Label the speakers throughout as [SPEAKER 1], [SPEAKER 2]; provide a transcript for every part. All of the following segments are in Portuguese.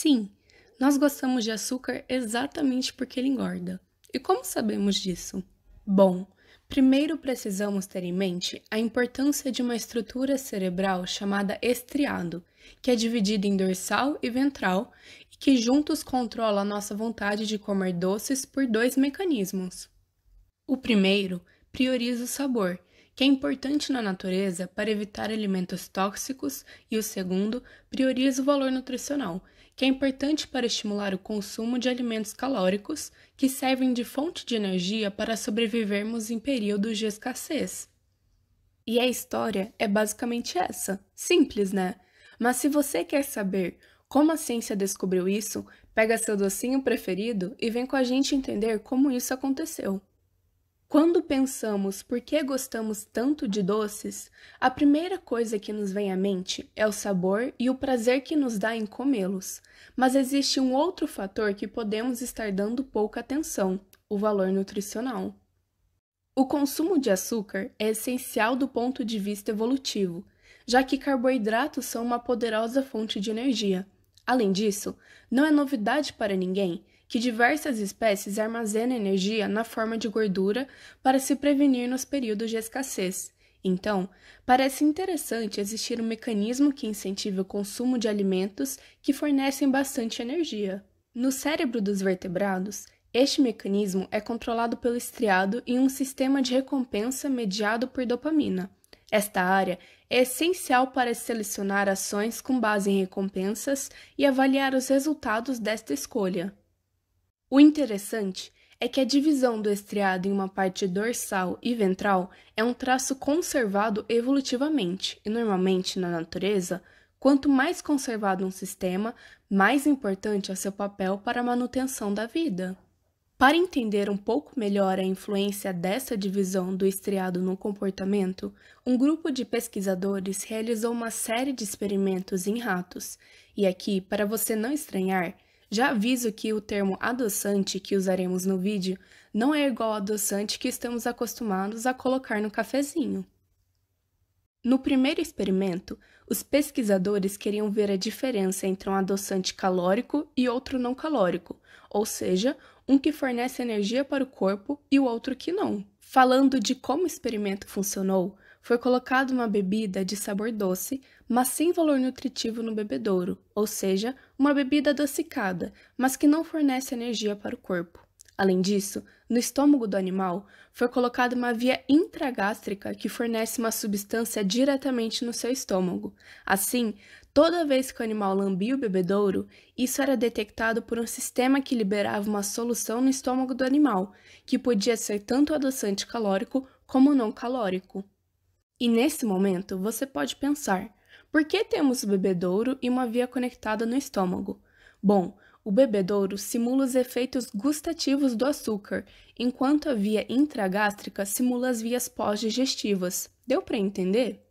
[SPEAKER 1] Sim, nós gostamos de açúcar exatamente porque ele engorda. E como sabemos disso? Bom, primeiro precisamos ter em mente a importância de uma estrutura cerebral chamada estriado, que é dividida em dorsal e ventral e que juntos controla a nossa vontade de comer doces por dois mecanismos. O primeiro prioriza o sabor, que é importante na natureza para evitar alimentos tóxicos, e o segundo prioriza o valor nutricional, que é importante para estimular o consumo de alimentos calóricos, que servem de fonte de energia para sobrevivermos em períodos de escassez. E a história é basicamente essa. Simples, né? Mas se você quer saber como a ciência descobriu isso, pega seu docinho preferido e vem com a gente entender como isso aconteceu. Quando pensamos por que gostamos tanto de doces, a primeira coisa que nos vem à mente é o sabor e o prazer que nos dá em comê-los. Mas existe um outro fator que podemos estar dando pouca atenção: o valor nutricional. O consumo de açúcar é essencial do ponto de vista evolutivo, já que carboidratos são uma poderosa fonte de energia. Além disso, não é novidade para ninguém que diversas espécies armazenam energia na forma de gordura para se prevenir nos períodos de escassez. Então, parece interessante existir um mecanismo que incentive o consumo de alimentos que fornecem bastante energia. No cérebro dos vertebrados, este mecanismo é controlado pelo estriado em um sistema de recompensa mediado por dopamina. Esta área é essencial para selecionar ações com base em recompensas e avaliar os resultados desta escolha. O interessante é que a divisão do estriado em uma parte dorsal e ventral é um traço conservado evolutivamente, e normalmente na natureza, quanto mais conservado um sistema, mais importante é seu papel para a manutenção da vida. Para entender um pouco melhor a influência dessa divisão do estriado no comportamento, um grupo de pesquisadores realizou uma série de experimentos em ratos. E aqui, para você não estranhar, já aviso que o termo adoçante que usaremos no vídeo não é igual ao adoçante que estamos acostumados a colocar no cafezinho. No primeiro experimento, os pesquisadores queriam ver a diferença entre um adoçante calórico e outro não calórico, ou seja, um que fornece energia para o corpo e o outro que não. Falando de como o experimento funcionou, foi colocada uma bebida de sabor doce, mas sem valor nutritivo no bebedouro, ou seja, uma bebida adocicada, mas que não fornece energia para o corpo. Além disso, no estômago do animal, foi colocada uma via intragástrica que fornece uma substância diretamente no seu estômago. Assim, toda vez que o animal lambia o bebedouro, isso era detectado por um sistema que liberava uma solução no estômago do animal, que podia ser tanto adoçante calórico como não calórico. E nesse momento, você pode pensar: por que temos o bebedouro e uma via conectada no estômago? Bom, o bebedouro simula os efeitos gustativos do açúcar, enquanto a via intragástrica simula as vias pós-digestivas. Deu para entender?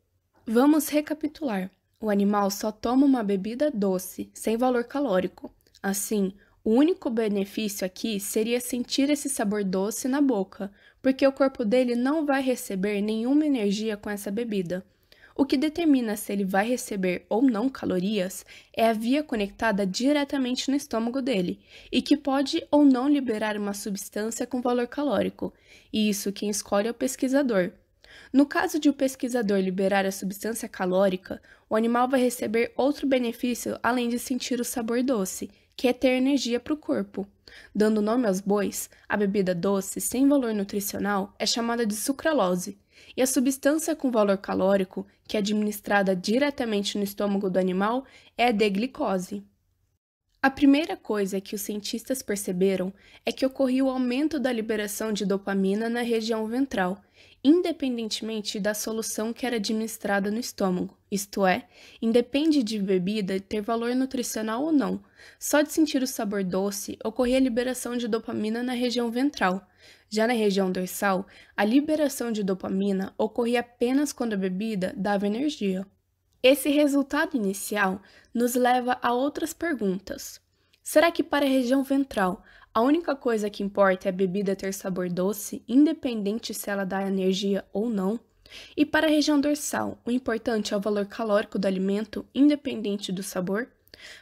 [SPEAKER 1] Vamos recapitular. O animal só toma uma bebida doce, sem valor calórico. Assim, o único benefício aqui seria sentir esse sabor doce na boca, porque o corpo dele não vai receber nenhuma energia com essa bebida. O que determina se ele vai receber ou não calorias é a via conectada diretamente no estômago dele, e que pode ou não liberar uma substância com valor calórico, e isso quem escolhe é o pesquisador. No caso de o pesquisador liberar a substância calórica, o animal vai receber outro benefício além de sentir o sabor doce, que é ter energia para o corpo. Dando nome aos bois, a bebida doce sem valor nutricional é chamada de sucralose, e a substância com valor calórico, que é administrada diretamente no estômago do animal, é a D-glicose. A primeira coisa que os cientistas perceberam é que ocorria o aumento da liberação de dopamina na região ventral, independentemente da solução que era administrada no estômago, isto é, independe de bebida ter valor nutricional ou não. Só de sentir o sabor doce, ocorria a liberação de dopamina na região ventral. Já na região dorsal, a liberação de dopamina ocorria apenas quando a bebida dava energia. Esse resultado inicial nos leva a outras perguntas. Será que para a região ventral, a única coisa que importa é a bebida ter sabor doce, independente se ela dá energia ou não? E para a região dorsal, o importante é o valor calórico do alimento, independente do sabor?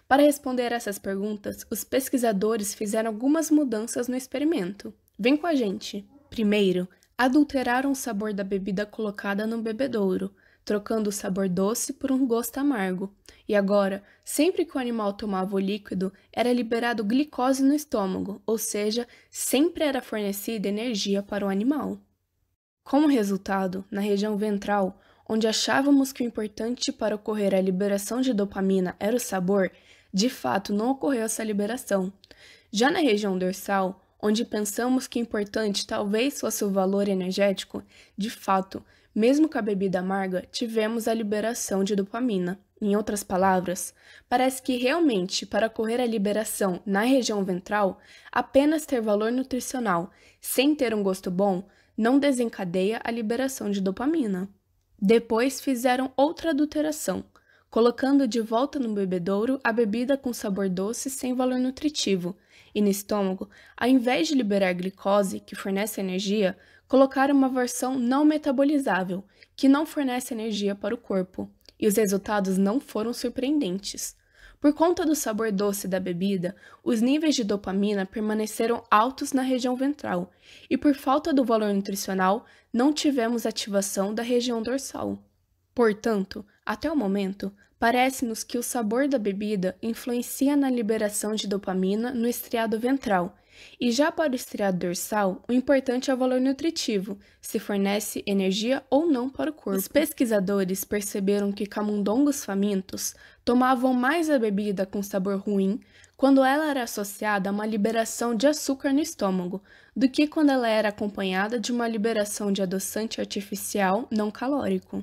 [SPEAKER 1] Para responder essas perguntas, os pesquisadores fizeram algumas mudanças no experimento. Vem com a gente! Primeiro, adulteraram o sabor da bebida colocada no bebedouro, trocando o sabor doce por um gosto amargo. E agora, sempre que o animal tomava o líquido, era liberado glicose no estômago, ou seja, sempre era fornecida energia para o animal. Como resultado, na região ventral, onde achávamos que o importante para ocorrer a liberação de dopamina era o sabor, de fato não ocorreu essa liberação. Já na região dorsal, onde pensamos que o importante talvez fosse o valor energético, de fato, mesmo com a bebida amarga, tivemos a liberação de dopamina. Em outras palavras, parece que realmente, para ocorrer a liberação na região ventral, apenas ter valor nutricional, sem ter um gosto bom, não desencadeia a liberação de dopamina. Depois fizeram outra adulteração, colocando de volta no bebedouro a bebida com sabor doce sem valor nutritivo, e no estômago, ao invés de liberar glicose, que fornece energia, colocaram uma versão não metabolizável, que não fornece energia para o corpo, e os resultados não foram surpreendentes. Por conta do sabor doce da bebida, os níveis de dopamina permaneceram altos na região ventral, e por falta do valor nutricional, não tivemos ativação da região dorsal. Portanto, até o momento, parece-nos que o sabor da bebida influencia na liberação de dopamina no estriado ventral, e já para o estriado dorsal, o importante é o valor nutritivo, se fornece energia ou não para o corpo. Os pesquisadores perceberam que camundongos famintos tomavam mais a bebida com sabor ruim quando ela era associada a uma liberação de açúcar no estômago, do que quando ela era acompanhada de uma liberação de adoçante artificial não calórico.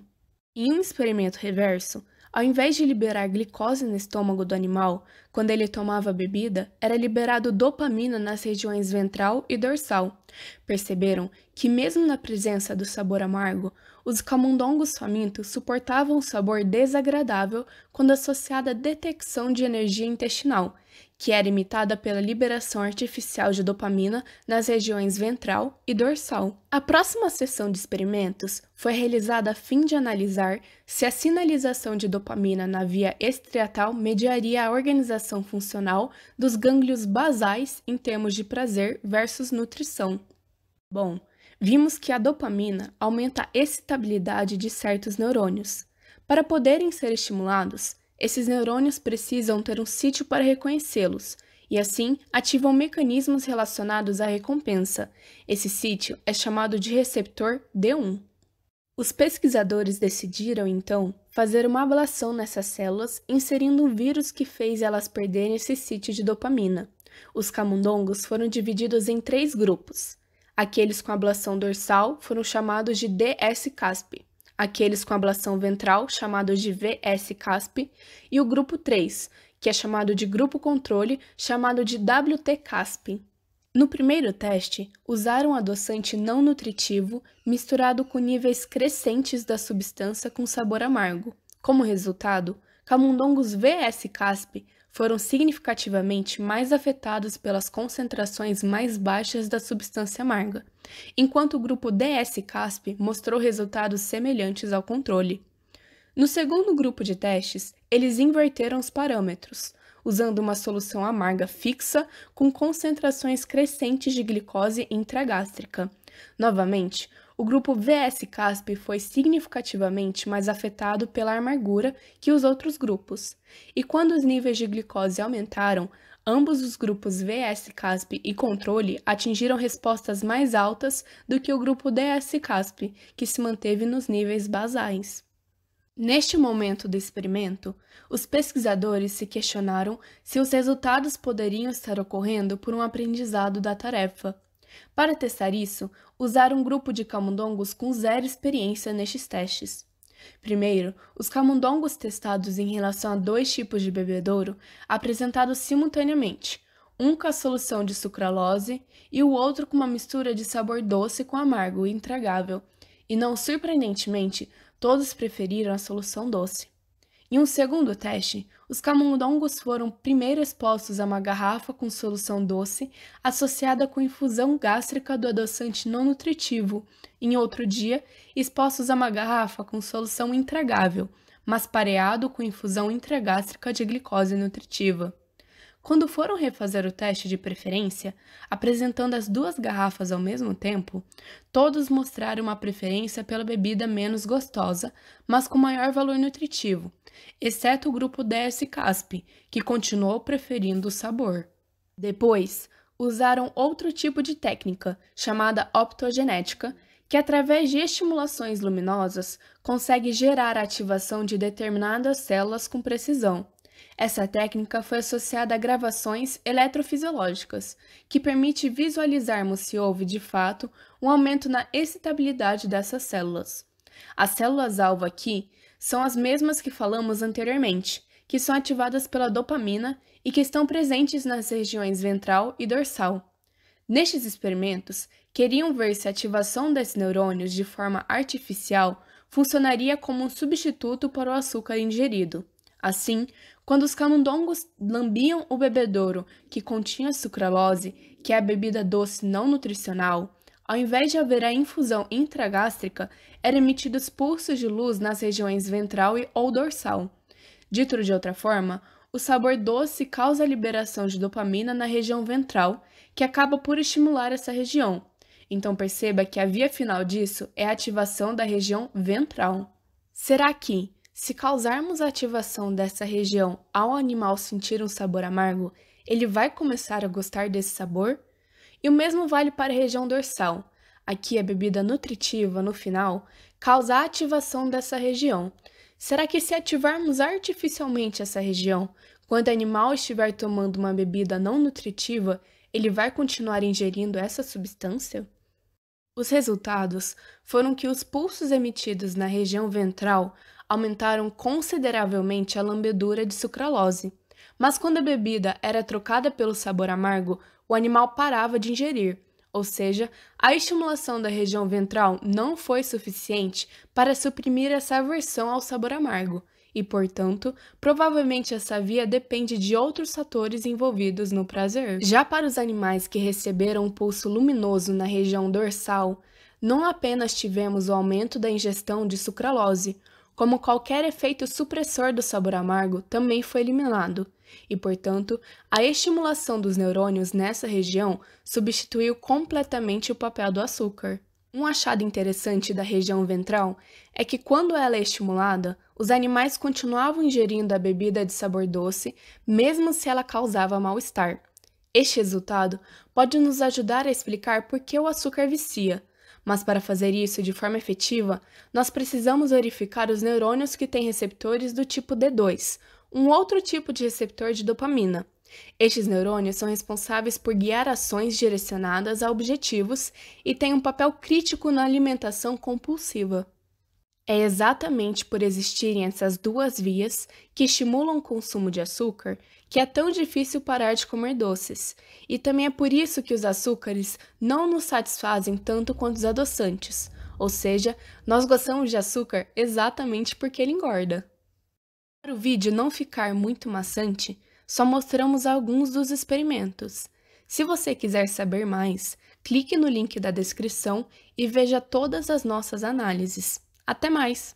[SPEAKER 1] Em um experimento reverso, ao invés de liberar glicose no estômago do animal, quando ele tomava a bebida, era liberado dopamina nas regiões ventral e dorsal. Perceberam que, mesmo na presença do sabor amargo, os camundongos famintos suportavam o sabor desagradável quando associado à detecção de energia intestinal, que era imitada pela liberação artificial de dopamina nas regiões ventral e dorsal. A próxima sessão de experimentos foi realizada a fim de analisar se a sinalização de dopamina na via estriatal mediaria a organização funcional dos gânglios basais em termos de prazer versus nutrição. Bom, vimos que a dopamina aumenta a excitabilidade de certos neurônios. Para poderem ser estimulados, esses neurônios precisam ter um sítio para reconhecê-los, e assim ativam mecanismos relacionados à recompensa. Esse sítio é chamado de receptor D1. Os pesquisadores decidiram, então, fazer uma ablação nessas células, inserindo um vírus que fez elas perderem esse sítio de dopamina. Os camundongos foram divididos em 3 grupos. Aqueles com ablação dorsal foram chamados de DS-CASP. Aqueles com ablação ventral, chamados de VS-CASP, e o grupo 3, que é chamado de grupo controle, chamado de WT-CASP. No primeiro teste, usaram adoçante não nutritivo misturado com níveis crescentes da substância com sabor amargo. Como resultado, camundongos VS-CASP foram significativamente mais afetados pelas concentrações mais baixas da substância amarga, enquanto o grupo DS-CASP mostrou resultados semelhantes ao controle. No segundo grupo de testes, eles inverteram os parâmetros, usando uma solução amarga fixa com concentrações crescentes de glicose intragástrica. Novamente, o grupo VS-CASP foi significativamente mais afetado pela amargura que os outros grupos, e quando os níveis de glicose aumentaram, ambos os grupos VS-CASP e controle atingiram respostas mais altas do que o grupo DS-CASP, que se manteve nos níveis basais. Neste momento do experimento, os pesquisadores se questionaram se os resultados poderiam estar ocorrendo por um aprendizado da tarefa. Para testar isso, usaram um grupo de camundongos com 0 experiência nestes testes. Primeiro, os camundongos testados em relação a 2 tipos de bebedouro apresentados simultaneamente, um com a solução de sucralose e o outro com uma mistura de sabor doce com amargo intragável, e não surpreendentemente, todos preferiram a solução doce. Em um segundo teste, os camundongos foram primeiro expostos a uma garrafa com solução doce associada com infusão gástrica do adoçante não nutritivo. Em outro dia, expostos a uma garrafa com solução intragável, mas pareado com infusão intragástrica de glicose nutritiva. Quando foram refazer o teste de preferência, apresentando as duas garrafas ao mesmo tempo, todos mostraram uma preferência pela bebida menos gostosa, mas com maior valor nutritivo, exceto o grupo DS-CASP, que continuou preferindo o sabor. Depois, usaram outro tipo de técnica, chamada optogenética, que através de estimulações luminosas consegue gerar a ativação de determinadas células com precisão. Essa técnica foi associada a gravações eletrofisiológicas, que permite visualizarmos se houve, de fato, um aumento na excitabilidade dessas células. As células-alvo aqui são as mesmas que falamos anteriormente, que são ativadas pela dopamina e que estão presentes nas regiões ventral e dorsal. Nestes experimentos, queriam ver se a ativação desses neurônios de forma artificial funcionaria como um substituto para o açúcar ingerido. Assim, quando os camundongos lambiam o bebedouro que continha sucralose, que é a bebida doce não nutricional, ao invés de haver a infusão intragástrica, eram emitidos pulsos de luz nas regiões ventral ou dorsal. Dito de outra forma, o sabor doce causa a liberação de dopamina na região ventral, que acaba por estimular essa região. Então perceba que a via final disso é a ativação da região ventral. Será que, se causarmos a ativação dessa região ao animal sentir um sabor amargo, ele vai começar a gostar desse sabor? E o mesmo vale para a região dorsal. Aqui a bebida nutritiva, no final, causa a ativação dessa região. Será que se ativarmos artificialmente essa região, quando o animal estiver tomando uma bebida não nutritiva, ele vai continuar ingerindo essa substância? Os resultados foram que os pulsos emitidos na região ventral aumentaram consideravelmente a lambedura de sucralose, mas quando a bebida era trocada pelo sabor amargo, o animal parava de ingerir, ou seja, a estimulação da região ventral não foi suficiente para suprimir essa aversão ao sabor amargo, e, portanto, provavelmente essa via depende de outros fatores envolvidos no prazer. Já para os animais que receberam um pulso luminoso na região dorsal, não apenas tivemos o aumento da ingestão de sucralose, como qualquer efeito supressor do sabor amargo também foi eliminado, e, portanto, a estimulação dos neurônios nessa região substituiu completamente o papel do açúcar. Um achado interessante da região ventral é que, quando ela é estimulada, os animais continuavam ingerindo a bebida de sabor doce, mesmo se ela causava mal-estar. Este resultado pode nos ajudar a explicar por que o açúcar vicia, mas para fazer isso de forma efetiva, nós precisamos verificar os neurônios que têm receptores do tipo D2, um outro tipo de receptor de dopamina. Estes neurônios são responsáveis por guiar ações direcionadas a objetivos e têm um papel crítico na alimentação compulsiva. É exatamente por existirem essas duas vias que estimulam o consumo de açúcar que é tão difícil parar de comer doces, e também é por isso que os açúcares não nos satisfazem tanto quanto os adoçantes, ou seja, nós gostamos de açúcar exatamente porque ele engorda. Para o vídeo não ficar muito maçante, só mostramos alguns dos experimentos. Se você quiser saber mais, clique no link da descrição e veja todas as nossas análises. Até mais!